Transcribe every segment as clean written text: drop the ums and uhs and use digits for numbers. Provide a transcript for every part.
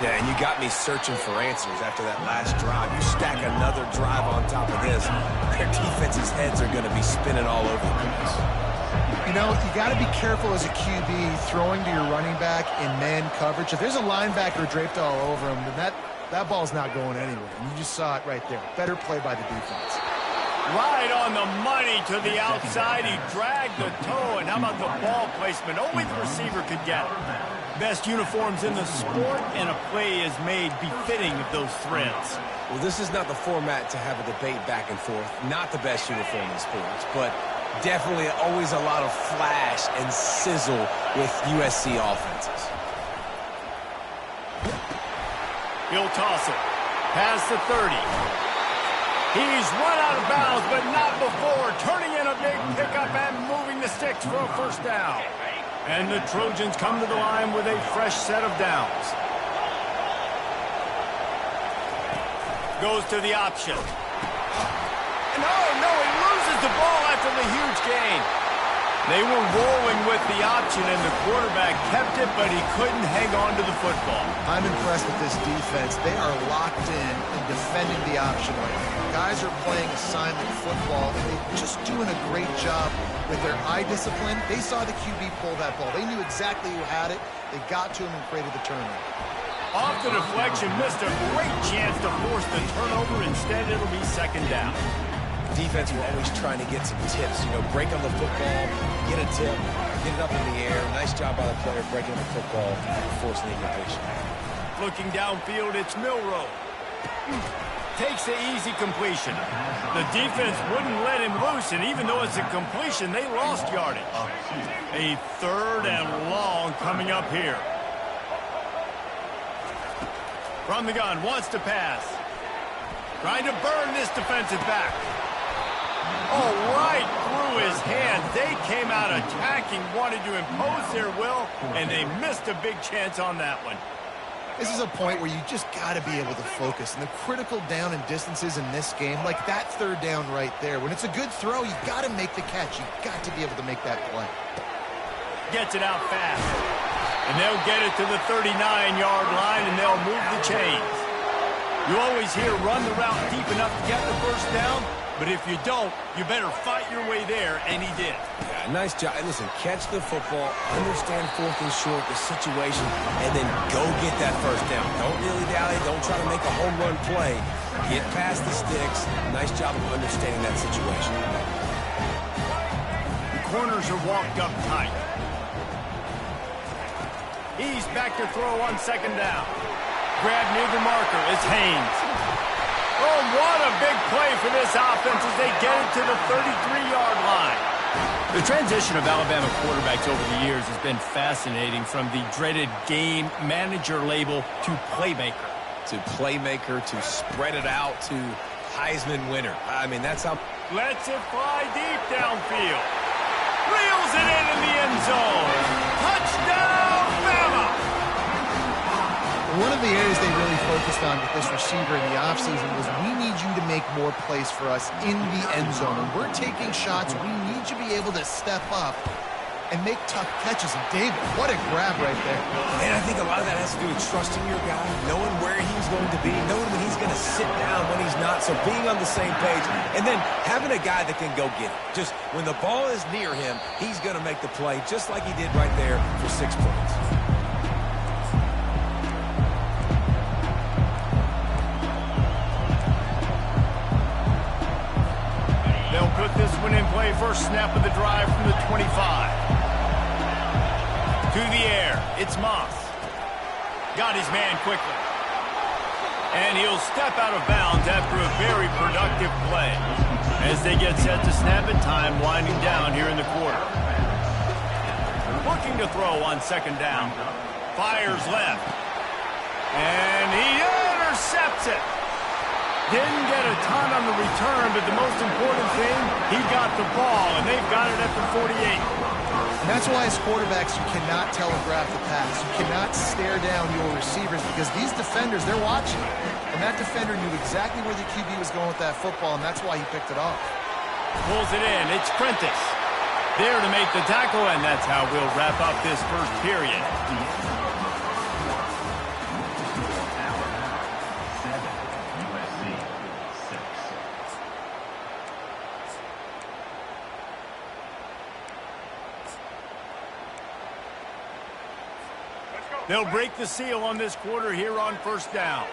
Yeah, and you got me searching for answers after that last drive. You stack another drive on top of this, their defense's heads are going to be spinning all over the place. You know, you got to be careful as a QB throwing to your running back in man coverage. If there's a linebacker draped all over him, then that ball's not going anywhere. And you just saw it right there. Better play by the defense. Right on the money to the outside. He dragged the toe. And how about the ball placement? Only the receiver could get it. Best uniforms in the sport, and a play is made befitting of those threads. Well, this is not the format to have a debate back and forth. Not the best uniform in sports, but definitely always a lot of flash and sizzle with USC offenses. He'll toss it. Past the 30. He's run out of bounds, but not before. Turning in a big pickup and moving the sticks for a first down. And the Trojans come to the line with a fresh set of downs. Goes to the option. No, he loses the ball after the huge gain. They were rolling with the option, and the quarterback kept it, but he couldn't hang on to the football. I'm impressed with this defense. They are locked in and defending the option right now. Guys are playing assignment football, and they're just doing a great job with their eye discipline. They saw the QB pull that ball. They knew exactly who had it. They got to him and created the turnover. Off the deflection, missed a great chance to force the turnover. Instead, it'll be second down. Defense were always trying to get some tips. You know, break on the football, get a tip, get it up in the air. Nice job by the player breaking the football, forcing the incompletion. Looking downfield, it's Milroe. Takes the easy completion. The defense wouldn't let him loose, and even though it's a completion, they lost yardage. A third and long coming up here. From the gun, wants to pass. Trying to burn this defensive back. Oh, right through his hand. They came out attacking, wanted to impose their will, and they missed a big chance on that one. This is a point where you just got to be able to focus. And the critical down and distances in this game, like that third down right there, when it's a good throw, you got to make the catch. You got to be able to make that play. Gets it out fast. And they'll get it to the 39-yard line, and they'll move the chains. You always hear run the route deep enough to get the first down, but if you don't, you better fight your way there, and he did. Yeah, nice job. And listen, catch the football, understand fourth and short, the situation, and then go get that first down. Don't dilly-dally. Don't try to make a home run play. Get past the sticks. Nice job of understanding that situation. The corners are walked up tight. He's back to throw on second down. Grab near the marker. It's Haynes. Oh, what a big play for this offense as they get it to the 33-yard line. The transition of Alabama quarterbacks over the years has been fascinating, from the dreaded game manager label to playmaker. To playmaker, to spread it out, to Heisman winner. I mean, that's how... Lets it fly deep downfield. Reels it in the end zone. Touchdown, Bama! One of the areas they really focused on with this receiver in the offseason was, we need you to make more plays for us in the end zone. And we're taking shots. We need you to be able to step up and make tough catches. And David, what a grab right there. And I think a lot of that has to do with trusting your guy, knowing where he's going to be, knowing when he's going to sit down, when he's not. So being on the same page, and then having a guy that can go get it. Just when the ball is near him, he's going to make the play, just like he did right there for 6 points. They'll put this one in play. First snap of the drive from the 25. To the air, it's Moss. Got his man quickly. And he'll step out of bounds after a very productive play. As they get set to snap it, time winding down here in the quarter. Looking to throw on second down. Fires left. And he intercepts it. Didn't get a ton on the return, but the most important thing, he got the ball, and they've got it at the 48. And that's why as quarterbacks, you cannot telegraph the pass. You cannot stare down your receivers, because these defenders, they're watching. And that defender knew exactly where the QB was going with that football, and that's why he picked it off. Pulls it in. It's Prentice. There to make the tackle, and that's how we'll wrap up this first period. They'll break the seal on this quarter here on first down.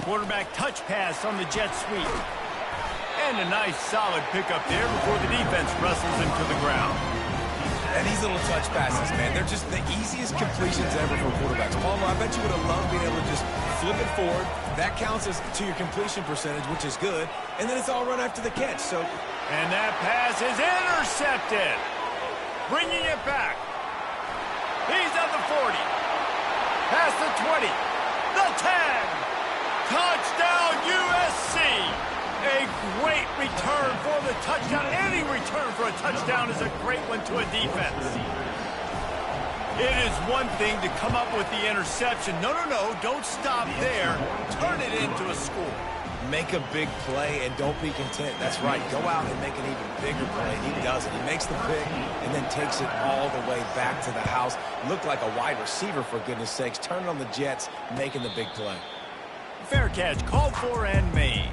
Quarterback touch pass on the jet sweep. And a nice solid pickup there before the defense wrestles him to the ground. And these little touch passes, man, they're just the easiest completions ever for quarterbacks. Palmer, I bet you would have loved being able to just flip it forward. That counts as to your completion percentage, which is good. And then it's all run after the catch. And that pass is intercepted. Bringing it back. He's at the 40. Past the 20. The 10. Touchdown, USC! A great return for the touchdown. Any return for a touchdown is a great one to a defense. It is one thing to come up with the interception. No, don't stop there. Turn it into a score. Make a big play and don't be content. That's right. Go out and make an even bigger play. He does it. He makes the pick and then takes it all the way back to the house. Looked like a wide receiver, for goodness sakes. Turn it on the Jets, making the big play. Fair catch called for and made.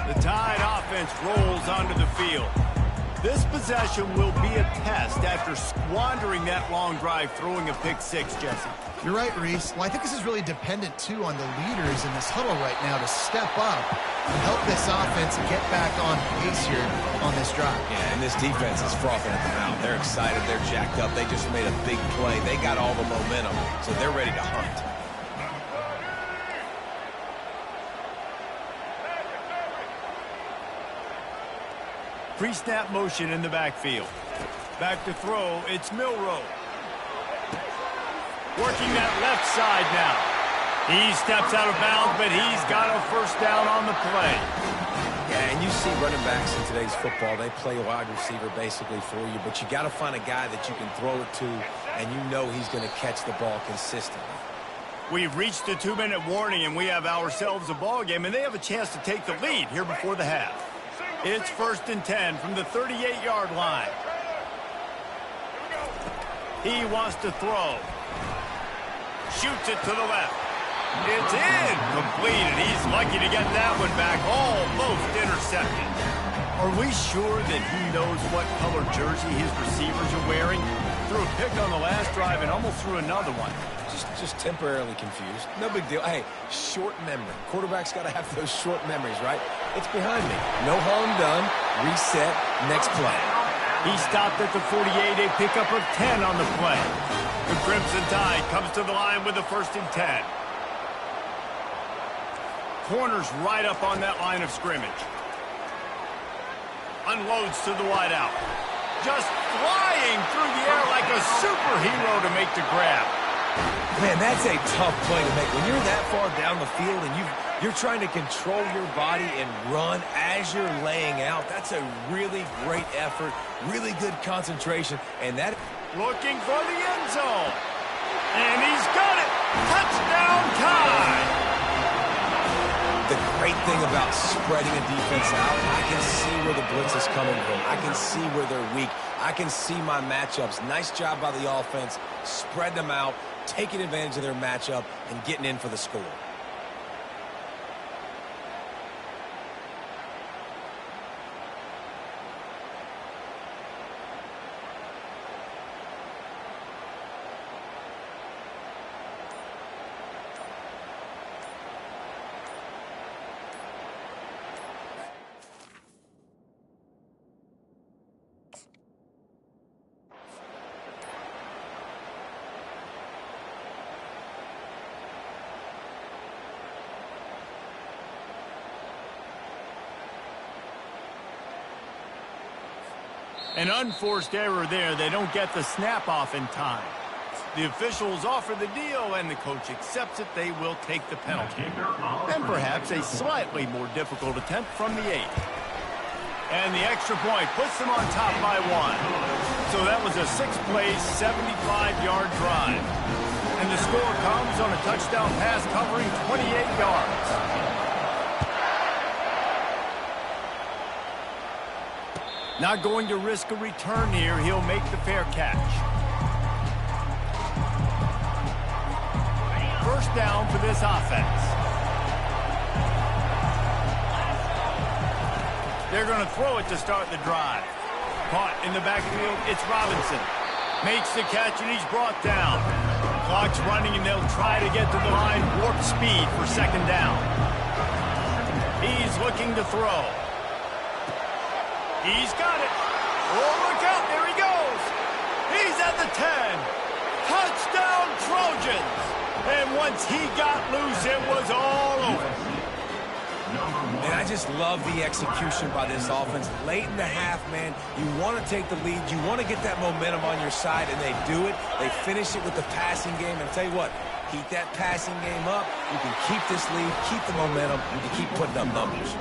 The Tide offense rolls onto the field. This possession will be a test after squandering that long drive, throwing a pick six, Jesse. You're right, Reese. Well, I think this is really dependent, too, on the leaders in this huddle right now to step up and help this offense get back on pace here on this drive. Yeah, and this defense is frothing at the mouth. They're excited. They're jacked up. They just made a big play. They got all the momentum, so they're ready to hunt. Pre-snap motion in the backfield. Back to throw, it's Milroe. Working that left side now. He steps out of bounds, but he's got a first down on the play. Yeah, and you see running backs in today's football, they play wide receiver basically for you, but you got to find a guy that you can throw it to, and you know he's going to catch the ball consistently. We've reached the 2-minute warning, and we have ourselves a ball game, and they have a chance to take the lead here before the half. It's 1st and 10 from the 38-yard line. He wants to throw. Shoots it to the left. It's incomplete, and he's lucky to get that one back. Almost intercepted. Are we sure that he knows what color jersey his receivers are wearing? Threw a pick on the last drive and almost threw another one. Just temporarily confused. No big deal. Hey, short memory. Quarterback's got to have those short memories, right? It's behind me. No harm done. Reset. Next play. He stopped at the 48, a pickup of 10 on the play. The Crimson Tide comes to the line with a 1st and 10. Corners right up on that line of scrimmage. Unloads to the wideout. Just flying through the air like a superhero to make the grab. Man, that's a tough play to make. When you're that far down the field and you're trying to control your body and run as you're laying out, that's a really great effort, really good concentration, and that... Looking for the end zone. And he's got it. Touchdown Tide. The great thing about spreading a defense out, I can see where the blitz is coming from. I can see where they're weak. I can see my matchups. Nice job by the offense. Spread them out, taking advantage of their matchup, and getting in for the score. An unforced error there. They don't get the snap off in time. The officials offer the deal, and the coach accepts it. They will take the penalty. And perhaps a slightly more difficult attempt from the 8. And the extra point puts them on top by 1. So that was a 6-play, 75-yard drive. And the score comes on a touchdown pass covering 28 yards. Not going to risk a return here. He'll make the fair catch. First down for this offense. They're going to throw it to start the drive. Caught in the backfield, it's Robinson. Makes the catch, and he's brought down. Clock's running, and they'll try to get to the line. Warp speed for second down. He's looking to throw. He's got it. Oh, look out. There he goes. He's at the 10. Touchdown, Trojans. And once he got loose, it was all over. And I just love the execution by this offense. Late in the half, man, you want to take the lead. You want to get that momentum on your side, and they do it. They finish it with the passing game. And I'll tell you what, keep that passing game up. You can keep this lead, keep the momentum, you can keep putting up numbers.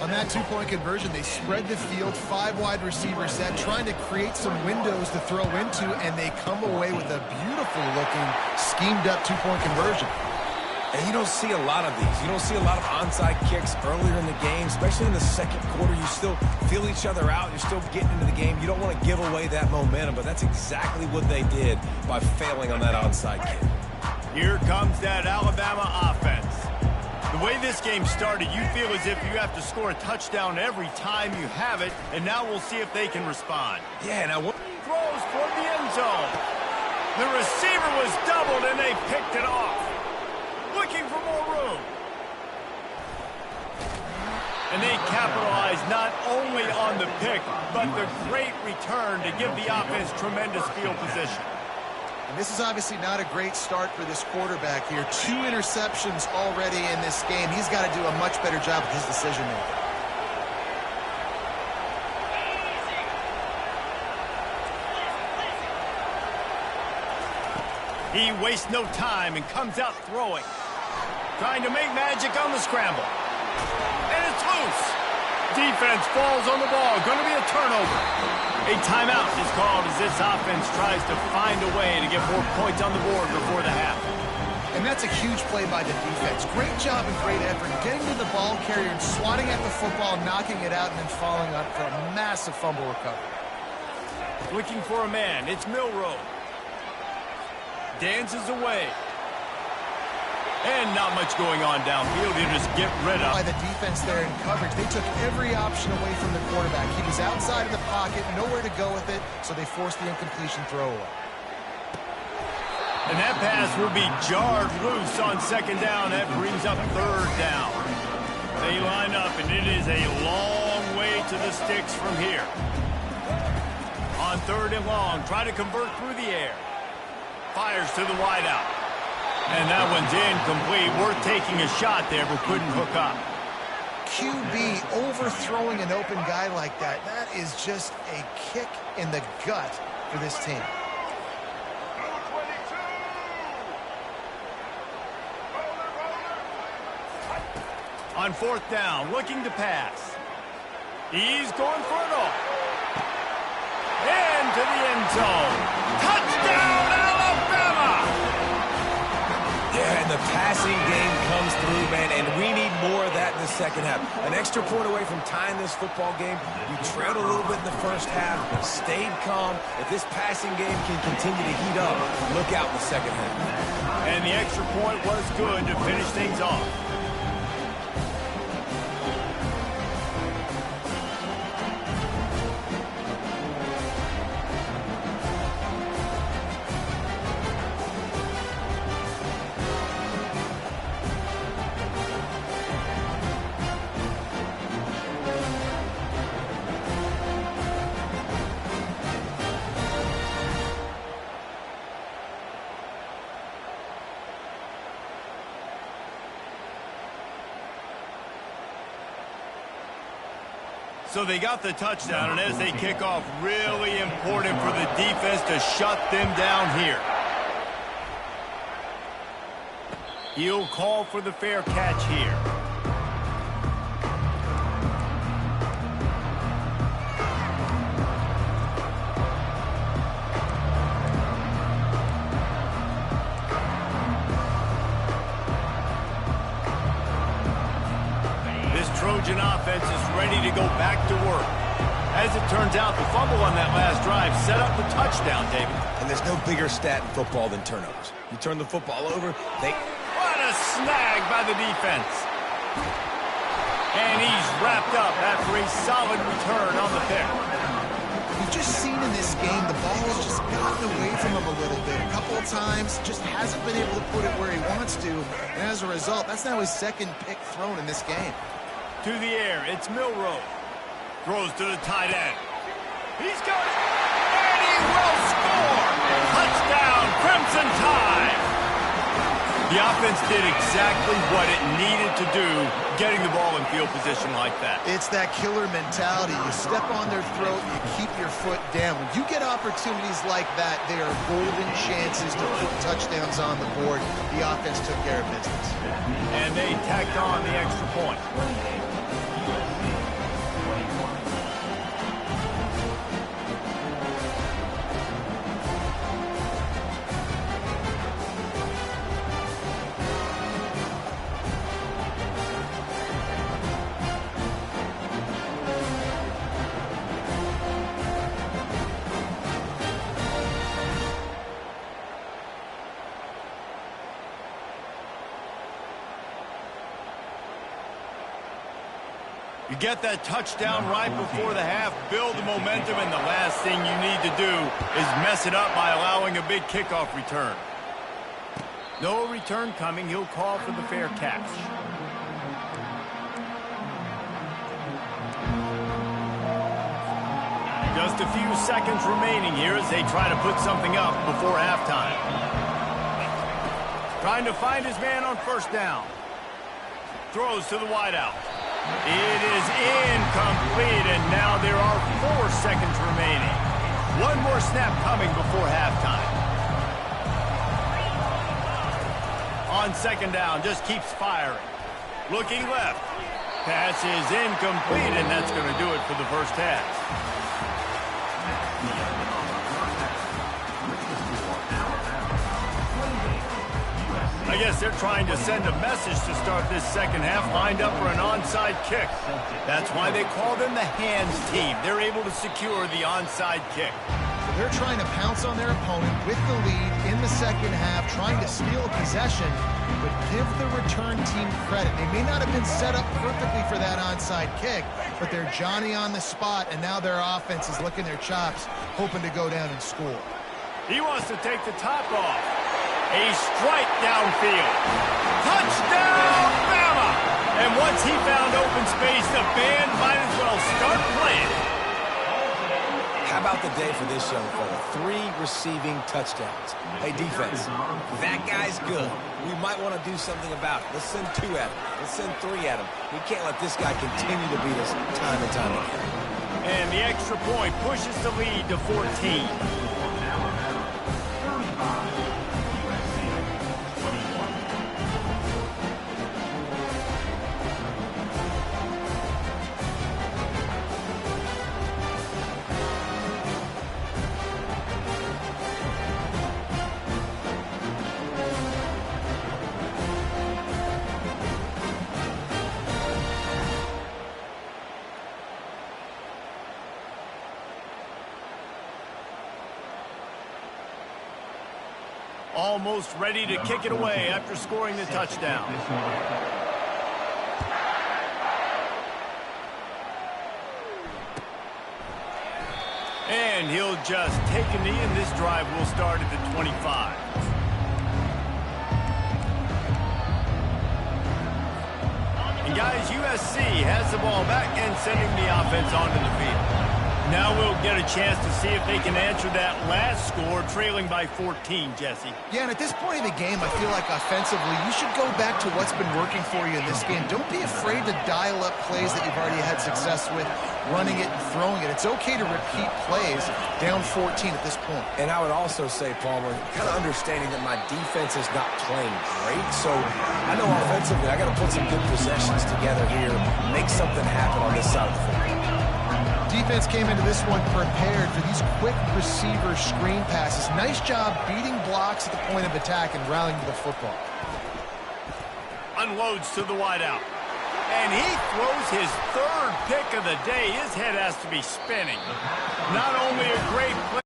On that two-point conversion, they spread the field, 5 wide receiver set, trying to create some windows to throw into, and they come away with a beautiful-looking, schemed-up two-point conversion. And you don't see a lot of these. You don't see a lot of onside kicks earlier in the game, especially in the second quarter. You still feel each other out. You're still getting into the game. You don't want to give away that momentum, but that's exactly what they did by failing on that onside kick. Here comes that Alabama offense. The way this game started, you feel as if you have to score a touchdown every time you have it, and now we'll see if they can respond. Yeah, now what? Throws toward the end zone. The receiver was doubled, and they picked it off. Looking for more room. And they capitalized not only on the pick, but the great return to give the offense tremendous field position. And this is obviously not a great start for this quarterback here. 2 interceptions already in this game. He's got to do a much better job with his decision-making. He wastes no time and comes out throwing. Trying to make magic on the scramble. And it's loose. Defense falls on the ball. Going to be a turnover. A timeout is called as this offense tries to find a way to get more points on the board before the half. And that's a huge play by the defense. Great job and great effort getting to the ball carrier and swatting at the football, knocking it out, and then following up for a massive fumble recovery. Looking for a man. It's Milroe. Dances away. And not much going on downfield. You just get rid of. By the defense there in coverage, they took every option away from the quarterback. He was outside of the pocket, nowhere to go with it, so they forced the incompletion throwaway. And that pass will be jarred loose on second down. That brings up third down. They line up, and it is a long way to the sticks from here. On third and long, try to convert through the air. Fires to the wideout. And that one's incomplete. Worth taking a shot there, but couldn't hook up. QB overthrowing an open guy like that, that is just a kick in the gut for this team. On fourth down, looking to pass. He's going for it all. Into the end zone. Touchdown, Alabama! Yeah, and the passing game comes through, man, and we need more of that in the second half. An extra point away from tying this football game. You trailed a little bit in the first half, but stayed calm. If this passing game can continue to heat up, look out in the second half. And the extra point was good to finish things off. So they got the touchdown, and as they kick off, really important for the defense to shut them down here. He'll call for the fair catch here. Trojan offense is ready to go back to work. As it turns out, the fumble on that last drive set up the touchdown, David. And there's no bigger stat in football than turnovers. You turn the football over, What a snag by the defense. And he's wrapped up after a solid return on the pick. We've just seen in this game the ball has just gotten away from him a little bit. A couple of times, just hasn't been able to put it where he wants to. And as a result, that's now his second pick thrown in this game. To the air, it's Milrow. Throws to the tight end. He's got it. And he will score. Touchdown, Crimson Tide. The offense did exactly what it needed to do, getting the ball in field position like that. It's that killer mentality. You step on their throat, you keep your foot down. When you get opportunities like that, they are golden chances to put touchdowns on the board. The offense took care of business. And they tacked on the extra point. You get that touchdown right before the half, build the momentum, and the last thing you need to do is mess it up by allowing a big kickoff return. No return coming. He'll call for the fair catch. Just a few seconds remaining here as they try to put something up before halftime. Trying to find his man on first down. Throws to the wideout. It is incomplete, and now there are 4 seconds remaining. One more snap coming before halftime. On second down, just keeps firing. Looking left. Pass is incomplete, and that's going to do it for the first half. I guess they're trying to send a message to start this second half, lined up for an onside kick. That's why they call them the hands team. They're able to secure the onside kick. So they're trying to pounce on their opponent with the lead in the second half, trying to steal possession, but give the return team credit. They may not have been set up perfectly for that onside kick, but they're Johnny on the spot, and now their offense is licking their chops, hoping to go down and score. He wants to take the top off. A strike downfield. Touchdown, Bama! And once he found open space, the band might as well start playing. How about the day for this young fella? 3 receiving touchdowns. Hey, defense, that guy's good. We might want to do something about it. Let's send 2 at him. Let's send 3 at him. We can't let this guy continue to beat us time and time again. And the extra point pushes the lead to 14. Almost ready to kick it away after scoring the touchdown. And he'll just take a knee, and this drive will start at the 25. And guys, USC has the ball back and sending the offense onto the field. Now we'll get a chance to see if they can answer that last score, trailing by 14, Jesse. Yeah, and at this point in the game, I feel like offensively, you should go back to what's been working for you in this game. Don't be afraid to dial up plays that you've already had success with, running it and throwing it. It's okay to repeat plays down 14 at this point. And I would also say, Palmer, kind of understanding that my defense is not playing great, so I know offensively I got to put some good possessions together here, make something happen on this side of the football. Defense came into this one prepared for these quick receiver screen passes. Nice job beating blocks at the point of attack and rallying to the football. Unloads to the wideout. And he throws his third pick of the day. His head has to be spinning. Not only a great play.